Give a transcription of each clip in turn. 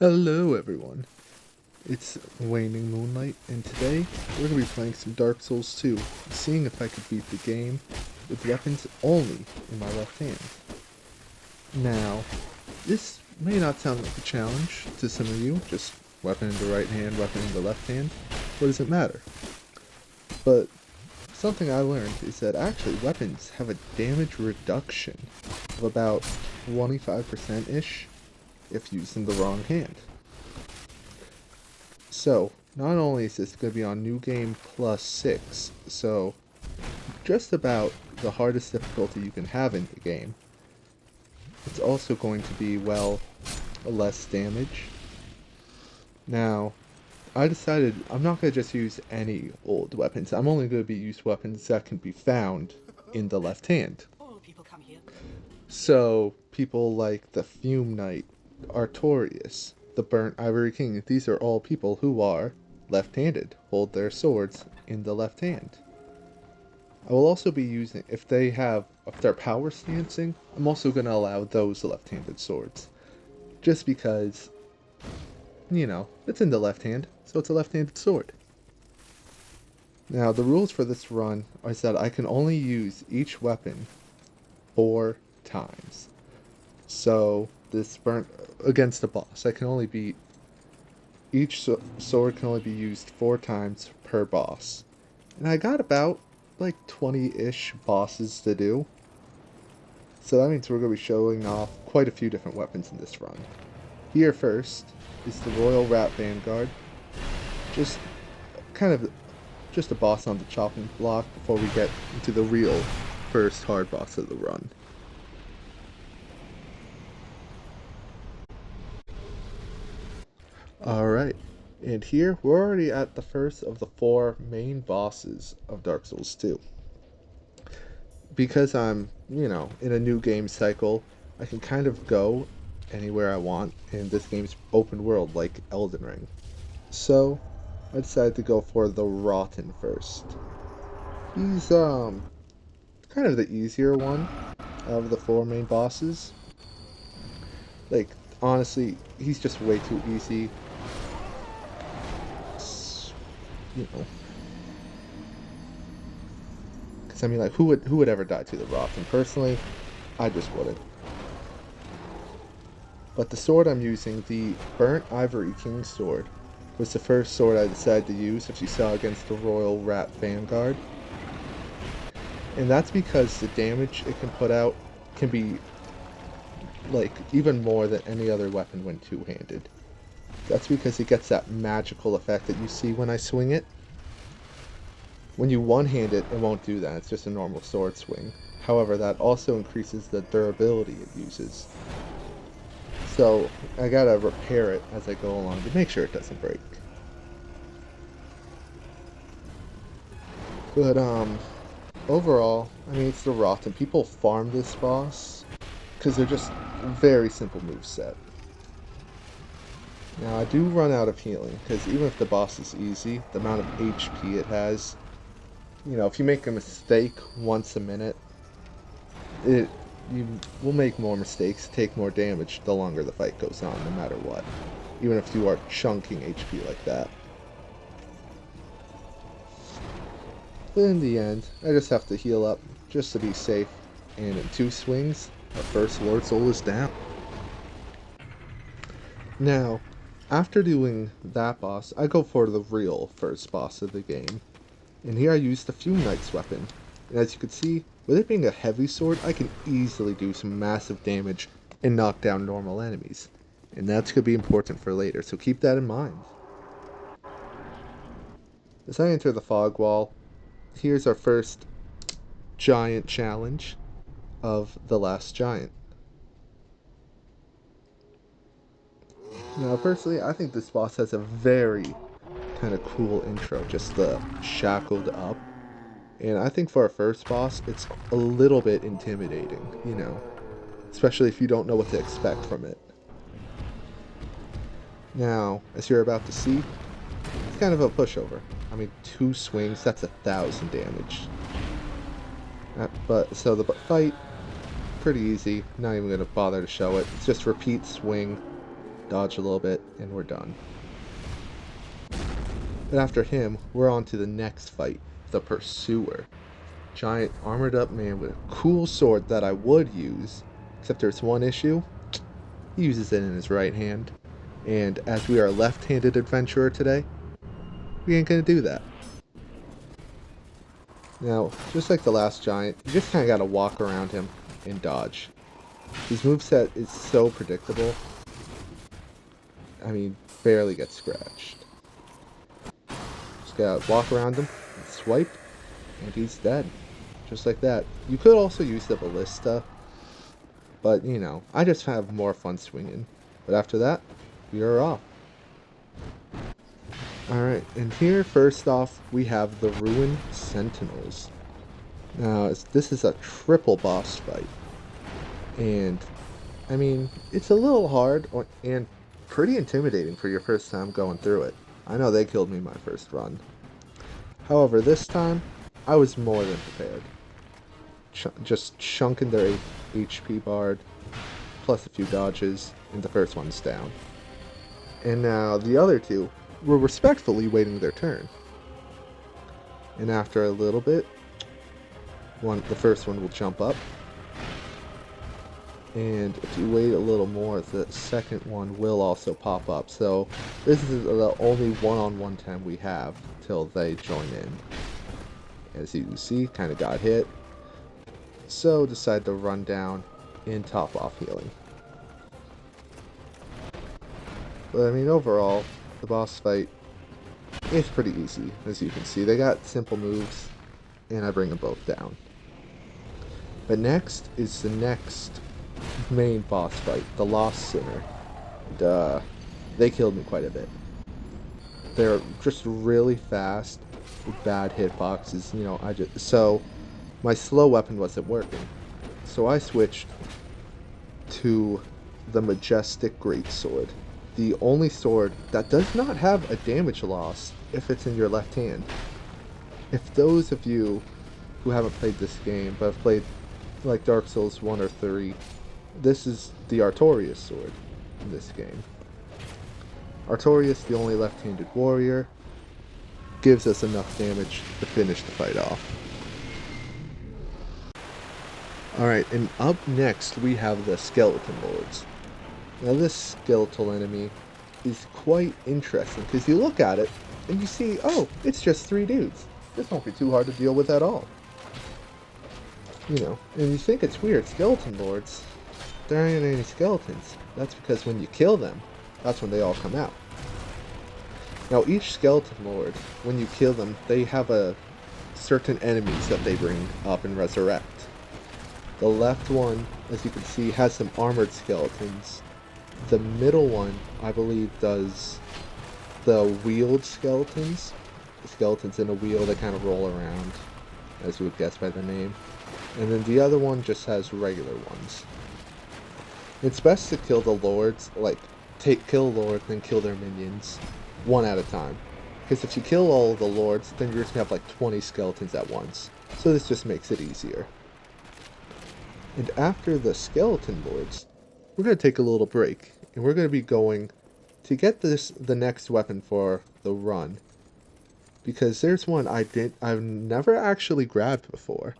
Hello everyone, it's Waning Moonlight, and today we're going to be playing some Dark Souls 2, seeing if I could beat the game with weapons only in my left hand. Now, this may not sound like a challenge to some of you, just weapon in the right hand, weapon in the left hand, what does it matter? But something I learned is that actually weapons have a damage reduction of about 25%-ish if used in the wrong hand. So, not only is this going to be on New Game +6, so just about the hardest difficulty you can have in the game, it's also going to be, well, less damage. Now, I decided I'm not going to just use any old weapons. I'm only going to be use weapons that can be found in the left hand. So, people like the Fume Knight, Artorias, the Burnt Ivory King, these are all people who are left-handed, hold their swords in the left hand. I will also be using, if they're power stancing, I'm also going to allow those left-handed swords. Just because, it's in the left hand, so it's a left-handed sword. Now, the rules for this run are that I can only use each weapon 4 times. So, this burnt against a boss, each sword can only be used 4 times per boss. And I got about like 20-ish bosses to do. So that means we're going to be showing off quite a few different weapons in this run. Here first is the Royal Rat Vanguard. Just a boss on the chopping block before we get into the real first hard boss of the run. Alright, and here we're already at the first of the 4 main bosses of Dark Souls 2. Because I'm, in a new game cycle, I can kind of go anywhere I want, and this game's open world like Elden Ring. So, I decided to go for the Rotten first. He's, kind of the easier one of the 4 main bosses. Like, honestly, he's just way too easy. Because I mean, like, who would ever die to the Roth? And personally, I just wouldn't. But the sword I'm using, the Burnt Ivory King sword, was the first sword I decided to use, if you saw, against the Royal Rat Vanguard. And that's because the damage it can put out can be, like, even more than any other weapon when two-handed. That's because it gets that magical effect that you see when I swing it. When you one-hand it, it won't do that. It's just a normal sword swing. However, that also increases the durability it uses. So, I gotta repair it as I go along to make sure it doesn't break. But, overall, I mean, it's the Rotten. People farm this boss because they're just very simple moveset. Now, I do run out of healing, because even if the boss is easy, the amount of HP it has, if you make a mistake once a minute, you will make more mistakes, take more damage the longer the fight goes on, no matter what. Even if you are chunking HP like that. But in the end, I just have to heal up, just to be safe, and in 2 swings, our first Lord Soul is down. Now, after doing that boss, I go for the real first boss of the game. And here I use the Fume Knight's weapon. And as you can see, with it being a heavy sword, I can easily do some massive damage and knock down normal enemies. And that's going to be important for later, so keep that in mind. As I enter the fog wall, here's our first giant challenge of the last giant. Now, personally, I think this boss has a very kind of cool intro, just the shackled up. And I think for a first boss, it's a little bit intimidating, especially if you don't know what to expect from it. Now, as you're about to see, it's kind of a pushover. I mean, 2 swings, that's 1,000 damage. So the fight, pretty easy, not even going to bother to show it. It's just repeat swing, dodge a little bit, and we're done. But after him, we're on to the next fight, the Pursuer. Giant armored up man with a cool sword that I would use, except there's one issue. He uses it in his right hand, and as we are a left-handed adventurer today, we ain't gonna do that. Now, just like the last giant, you just kinda gotta walk around him and dodge. His moveset is so predictable. I mean, barely gets scratched. Just gotta walk around him, and swipe, and he's dead. Just like that. You could also use the ballista, but you know, I just have more fun swinging. But after that, we are off. Alright, and here first off, we have the Ruined Sentinels. Now, this is a triple boss fight. And, I mean, it's a little hard and pretty intimidating for your first time going through it. I know they killed me my first run. However, this time, I was more than prepared. Just chunking their HP bar, plus a few dodges, and the first one's down. And now the other two were respectfully waiting their turn. And after a little bit, the first one will jump up. And if you wait a little more, the second one will also pop up. So this is the only one-on-one time we have till they join in. As you can see, kind of got hit. So decide to run down and top off healing. But I mean, overall, the boss fight is pretty easy. As you can see, they got simple moves, and I bring them both down. But next is the next main boss fight, the Lost Sinner. They killed me quite a bit. They're just really fast with bad hitboxes. You know, so my slow weapon wasn't working, so I switched to the Majestic Greatsword, the only sword that does not have a damage loss if it's in your left hand. If those of you who haven't played this game but have played like Dark Souls 1 or 3, this is the Artorias sword in this game. Artorias, the only left-handed warrior, gives us enough damage to finish the fight off. Alright, and up next we have the Skeleton Lords. Now this skeletal enemy is quite interesting because you look at it and you see, oh, it's just 3 dudes. This won't be too hard to deal with at all. You know, and you think it's weird, Skeleton Lords, there ain't any skeletons. That's because when you kill them, that's when they all come out. Now each Skeleton Lord, when you kill them, they have a certain enemies that they bring up and resurrect. The left one, as you can see, has some armored skeletons. The middle one, I believe, does the wheeled skeletons. The skeletons in a wheel that kind of roll around, as you would guess by the name. And then the other one just has regular ones. It's best to kill the lords, like, kill a lord, then kill their minions, one at a time. Because if you kill all of the lords, then you're just going to have like 20 skeletons at once. So this just makes it easier. And after the skeleton lords, we're going to take a little break. And we're going to be going to get the next weapon for the run. Because there's one I've never actually grabbed before.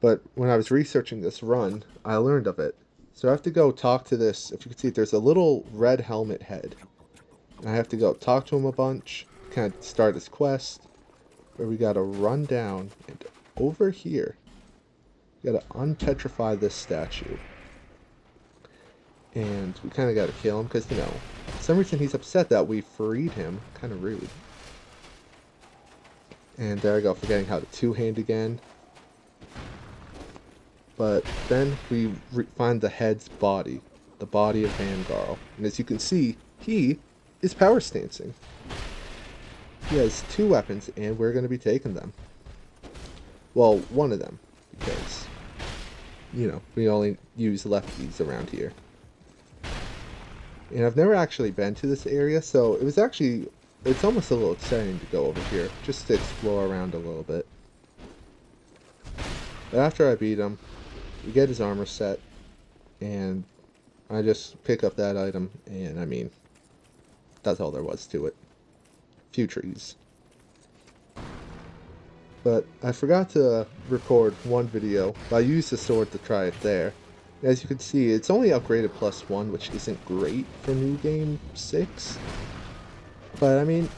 But when I was researching this run, I learned of it. So I have to go talk to this. If you can see, there's a little red helmet head. And I have to go talk to him a bunch, kind of start his quest, where we gotta run down, and over here, we gotta unpetrify this statue. And we kind of gotta kill him, because, you know, for some reason he's upset that we freed him. Kind of rude. And there I go, forgetting how to two-hand again. But then we find the head's body, the body of Vangarl. And as you can see, he is power stancing. He has 2 weapons, and we're going to be taking them. Well, one of them, because, you know, we only use lefties around here. And I've never actually been to this area, so it's almost a little exciting to go over here, just to explore around a little bit. But after I beat him, we get his armor set, and I just pick up that item, and I mean, that's all there was to it. Few trees. But I forgot to record one video, but I used the sword to try it there. As you can see, it's only upgraded +1, which isn't great for New Game 6. But I mean,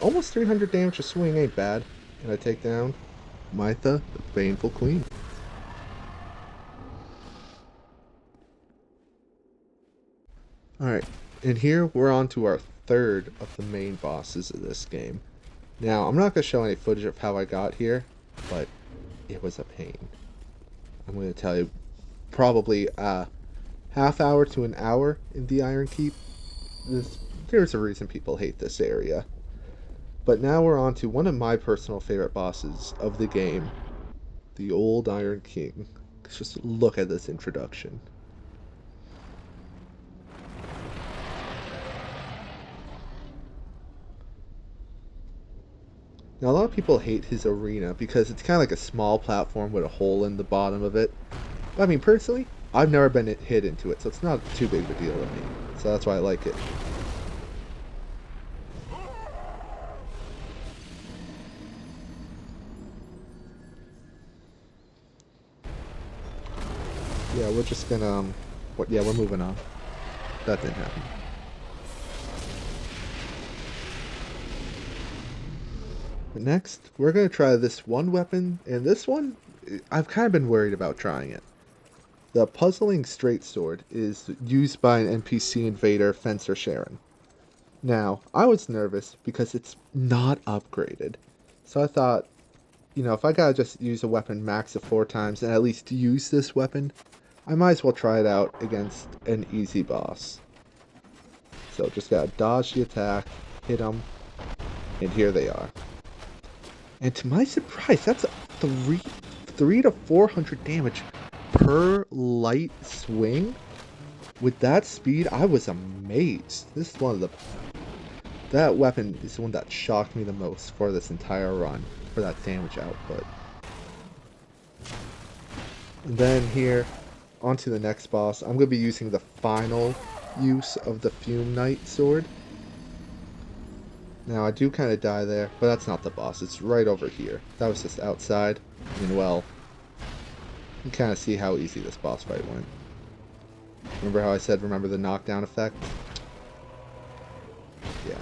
almost 300 damage a swing ain't bad. And I take down Mytha, the Baneful Queen. Alright, and here we're on to our third of the main bosses of this game. Now, I'm not going to show any footage of how I got here, but it was a pain. I'm going to tell you, probably a half hour to an hour in the Iron Keep. There's a reason people hate this area. But now we're on to one of my personal favorite bosses of the game, the Old Iron King. Let's just look at this introduction. Now, a lot of people hate his arena because it's kind of like a small platform with a hole in the bottom of it. But I mean, personally, I've never been hit into it, so it's not too big of a deal to me. So that's why I like it. Yeah, we're just gonna, yeah, we're moving on. That didn't happen. But next, we're gonna try this one weapon, and this one, I've kind of been worried about trying it. The Puzzling Straight Sword is used by an NPC invader, Fencer Sharon. Now, I was nervous because it's not upgraded. So I thought, you know, if I gotta just use a weapon max of 4 times and at least use this weapon, I might as well try it out against an easy boss. So just gotta dodge the attack, hit them, and here they are. And to my surprise, that's 300 to 400 damage per light swing. With that speed, I was amazed. This is one of the... That weapon is the one that shocked me the most for this entire run, for that damage output. And then here, onto the next boss. I'm going to be using the final use of the Fume Knight sword. Now, I do kind of die there, but that's not the boss. It's right over here. That was just outside. And, well, you can kind of see how easy this boss fight went. Remember how I said, remember the knockdown effect? Yeah.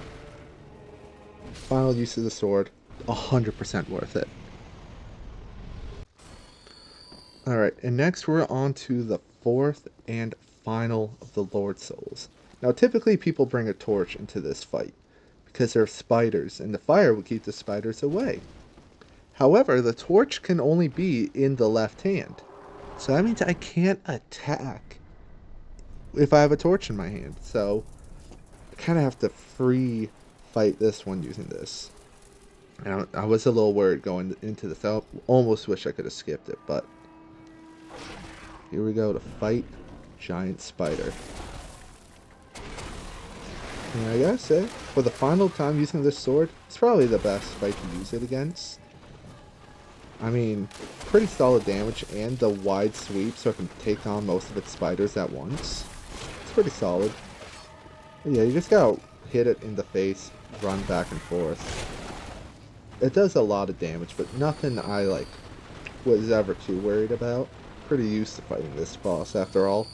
Final use of the sword, 100% worth it. Alright, and next we're on to the fourth and final of the Lord Souls. Now, typically people bring a torch into this fight, because there are spiders, and the fire will keep the spiders away. However, the torch can only be in the left hand. So that means I can't attack if I have a torch in my hand. So I kind of have to free fight this one using this. And I was a little worried going into this. I almost wish I could have skipped it, but here we go to fight Giant Spider. And I gotta say, for the final time using this sword, it's probably the best fight to use it against. I mean, pretty solid damage and the wide sweep so I can take on most of its spiders at once. It's pretty solid. But yeah, you just gotta hit it in the face, run back and forth. It does a lot of damage, but nothing I was ever too worried about. Pretty used to fighting this boss after all.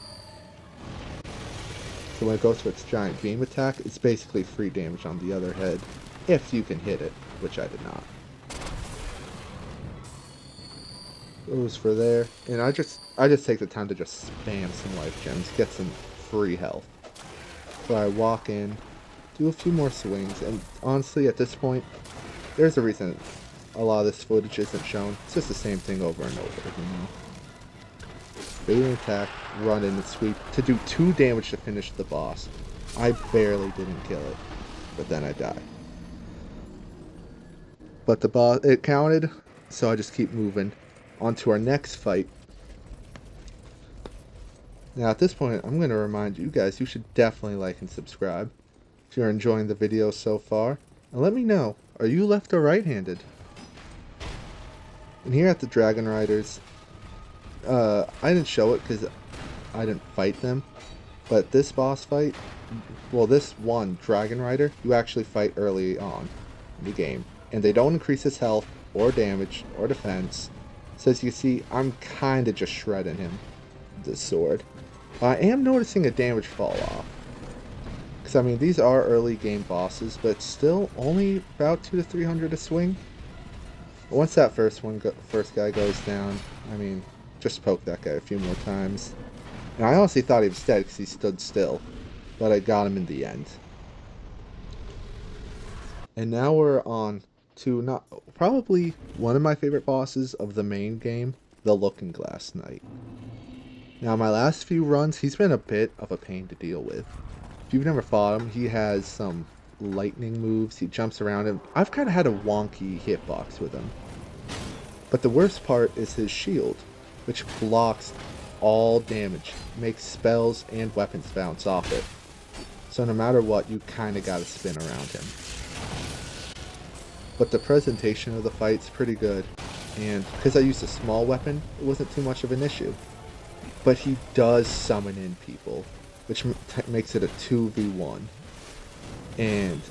So when it goes to its giant beam attack, it's basically free damage on the other head, if you can hit it, which I did not. Goes for there, and I just take the time to just spam some life gems, get some free health. So I walk in, do a few more swings, and honestly at this point, there's a reason a lot of this footage isn't shown. It's just the same thing over and over, you know. Baiting attack, run in and sweep to do 2 damage to finish the boss. I barely didn't kill it, but then I die. But the boss, it counted, so I just keep moving on to our next fight. Now at this point, I'm going to remind you guys, you should definitely like and subscribe if you're enjoying the video so far. And let me know, are you left or right-handed? And here at the Dragon Riders, I didn't show it because I didn't fight them. But this boss fight, well, this one Dragon Rider, you actually fight early on in the game. And they don't increase his health, or damage, or defense. So as you can see, I'm kind of just shredding him with this sword. I am noticing a damage fall off. Because, I mean, these are early game bosses, but still only about 200 to 300 a swing. Once that first guy goes down, I mean, just poke that guy a few more times. And I honestly thought he was dead because he stood still, but I got him in the end. And now we're on to not probably one of my favorite bosses of the main game, the Looking Glass Knight. Now, my last few runs, he's been a bit of a pain to deal with. If you've never fought him, he has some lightning moves, he jumps around him. I've kind of had a wonky hitbox with him. But the worst part is his shield, which blocks all damage, makes spells and weapons bounce off it. So no matter what, you kind of gotta spin around him. But the presentation of the fight's pretty good, and because I used a small weapon, it wasn't too much of an issue. But he does summon in people, which makes it a 2v1. And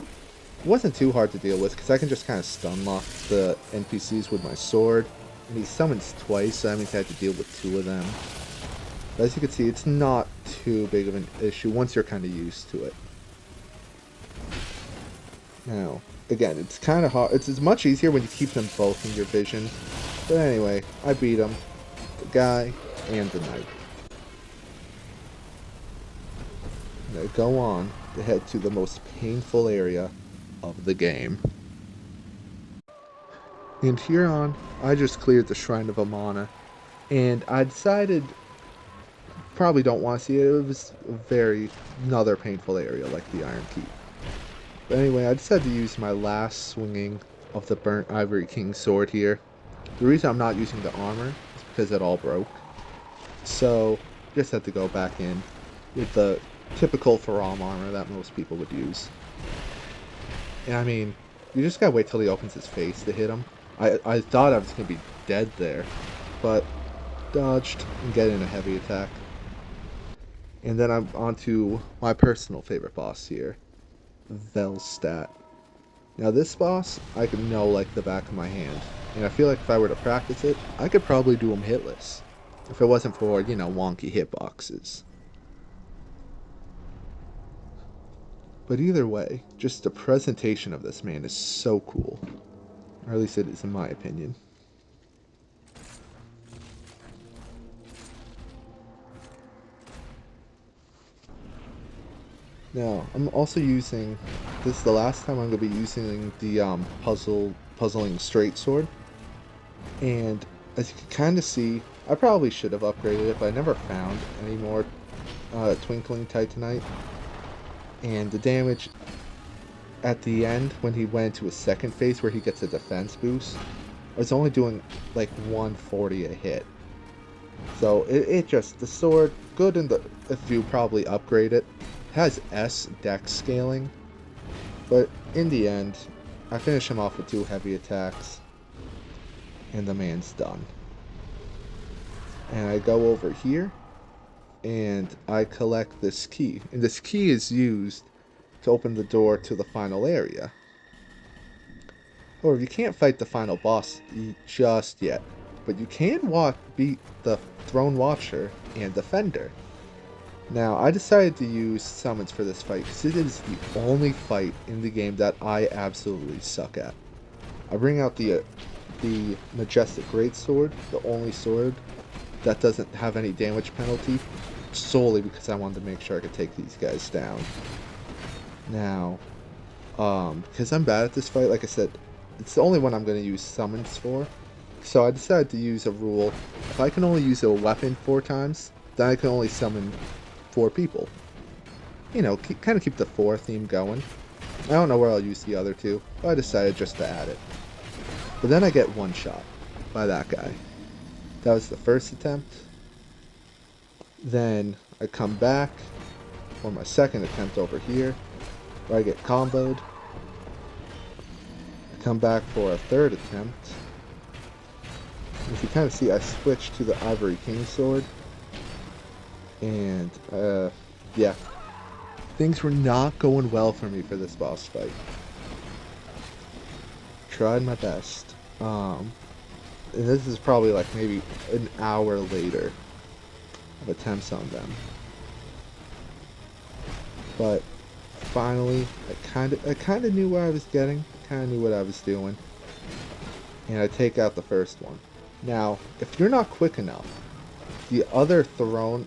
it wasn't too hard to deal with, because I can just kind of stun lock the NPCs with my sword. And he summons twice, so that means I have to deal with 2 of them. But as you can see, it's not too big of an issue once you're kind of used to it. Now, again, it's kind of hard. It's much easier when you keep them both in your vision. But anyway, I beat him. The guy and the knight. Now go on to head to the most painful area of the game. And here on, I just cleared the Shrine of Amana. And I decided, probably don't want to see it. It was another painful area like the Iron Keep. But anyway, I decided to use my last swinging of the Burnt Ivory King sword here. The reason I'm not using the armor is because it all broke. So, just had to go back in with the typical Faram armor that most people would use. And I mean, you just gotta wait till he opens his face to hit him. I thought I was gonna be dead there, but dodged and get in a heavy attack. And then I'm on to my personal favorite boss here, Velstadt. Now this boss, I could know like the back of my hand. And I feel like if I were to practice it, I could probably do him hitless. If it wasn't for, you know, wonky hitboxes. But either way, just the presentation of this man is so cool. Or at least it is in my opinion. Now, I'm also using, this is the last time I'm going to be using the puzzling straight sword. And as you can kind of see, I probably should have upgraded it, but I never found any more Twinkling Titanite. And the damage at the end, when he went to his second phase where he gets a defense boost, I was only doing like 140 a hit. So it just, the sword, good in the, if you probably upgrade it. Has S dex scaling, but in the end, I finish him off with 2 heavy attacks, and the man's done. And I go over here, and I collect this key, and this key is used to open the door to the final area. Or you can't fight the final boss just yet, but you can beat the Throne Watcher and Defender. Now, I decided to use summons for this fight because it is the only fight in the game that I absolutely suck at. I bring out the Majestic Greatsword, the only sword that doesn't have any damage penalty, solely because I wanted to make sure I could take these guys down. Now, because I'm bad at this fight, like I said, it's the only one I'm going to use summons for. So I decided to use a rule. If I can only use a weapon 4 times, then I can only summon 4 people. You know, kind of keep the 4 theme going. I don't know where I'll use the other 2, but I decided just to add it. But then I get one shot by that guy. That was the first attempt. Then I come back for my second attempt over here, where I get comboed. I come back for a third attempt. As you kind of see, I switch to the Ivory King sword. And yeah, things were not going well for me for this boss fight. Tried my best. And this is probably like maybe an hour later of attempts on them. But finally, I kind of knew what I was getting, kind of knew what I was doing, and I take out the first one. Now, if you're not quick enough, the other thrown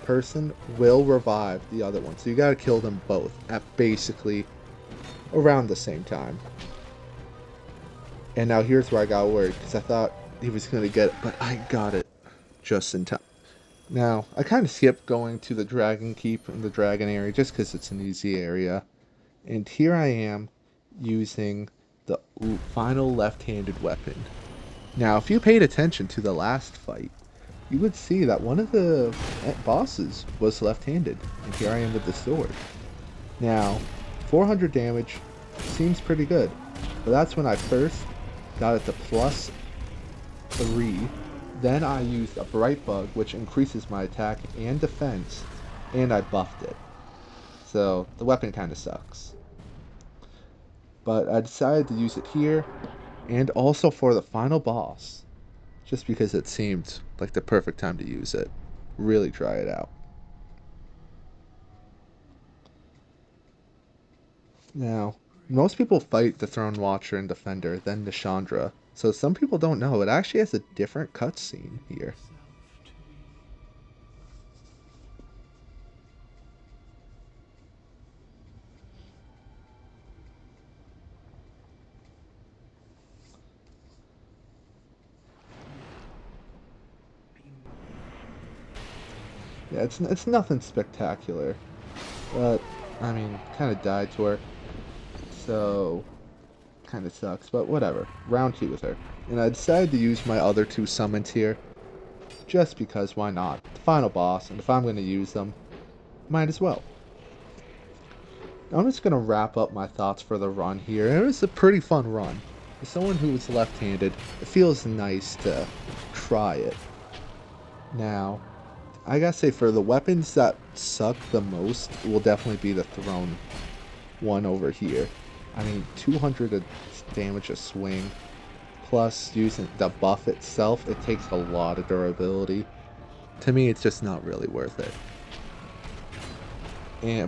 person will revive the other one, so you gotta kill them both at basically around the same time. And now here's where I got worried, because I thought he was gonna get it, but I got it just in time. Now, I kind of skipped going to the Dragon Keep and the Dragon area just because it's an easy area. And here I am using the final left-handed weapon. Now, if you paid attention to the last fight, you would see that one of the bosses was left-handed. And here I am with the sword. Now, 400 damage seems pretty good. But that's when I first got it to +3. Then I used a Bright Bug, which increases my attack and defense, and I buffed it. So the weapon kind of sucks. But I decided to use it here, and also for the final boss, just because it seemed like the perfect time to use it. Really try it out. Now, most people fight the Throne Watcher and Defender, then Nishandra. So some people don't know, it actually has a different cutscene here. Yeah, it's nothing spectacular, but I mean, kind of died to her, so kind of sucks, but whatever. Round 2 with her. And I decided to use my other 2 summons here, just because, why not? The final boss, and if I'm going to use them, might as well. I'm just going to wrap up my thoughts for the run here. It was a pretty fun run. As someone who is left-handed, it feels nice to try it. Now, I gotta say, for the weapons that suck the most, will definitely be the thrown one over here. I mean, 200 damage a swing, plus using the buff itself, it takes a lot of durability. To me, it's just not really worth it.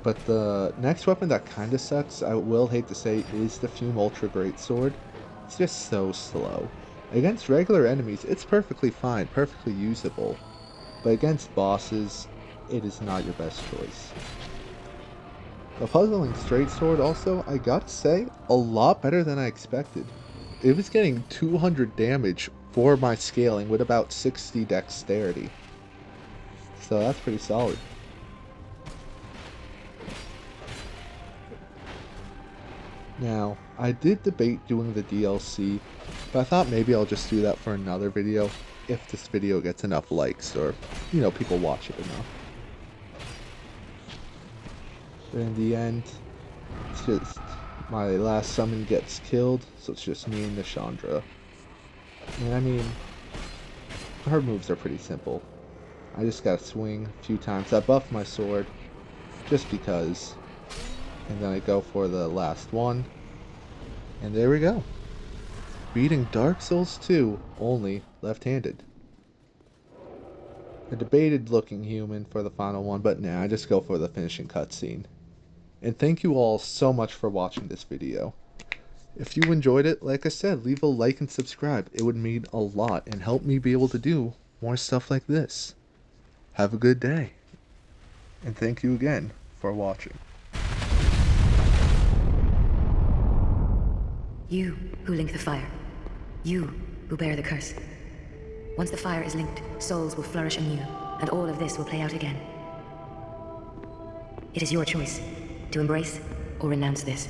But the next weapon that kind of sucks, I will hate to say, is the Fume Ultra Greatsword. It's just so slow. Against regular enemies, it's perfectly fine, perfectly usable. But against bosses, it is not your best choice. The Puzzling Straight Sword also, I gotta say, a lot better than I expected. It was getting 200 damage for my scaling with about 60 dexterity. So that's pretty solid. Now, I did debate doing the DLC, but I thought maybe I'll just do that for another video if this video gets enough likes or, you know, people watch it enough. But in the end, it's just my last summon gets killed, so it's just me and Nishandra. And I mean, her moves are pretty simple. I just gotta swing a few times. I buff my sword, just because. And then I go for the last one. And there we go. Beating Dark Souls 2, only left-handed. I debated looking human for the final one, but nah, I just go for the finishing cutscene. And thank you all so much for watching this video. If you enjoyed it, like I said, leave a like and subscribe. It would mean a lot and help me be able to do more stuff like this. Have a good day. And thank you again for watching. You who link the fire. You who bear the curse. Once the fire is linked, souls will flourish anew, and all of this will play out again. It is your choice to embrace or renounce this.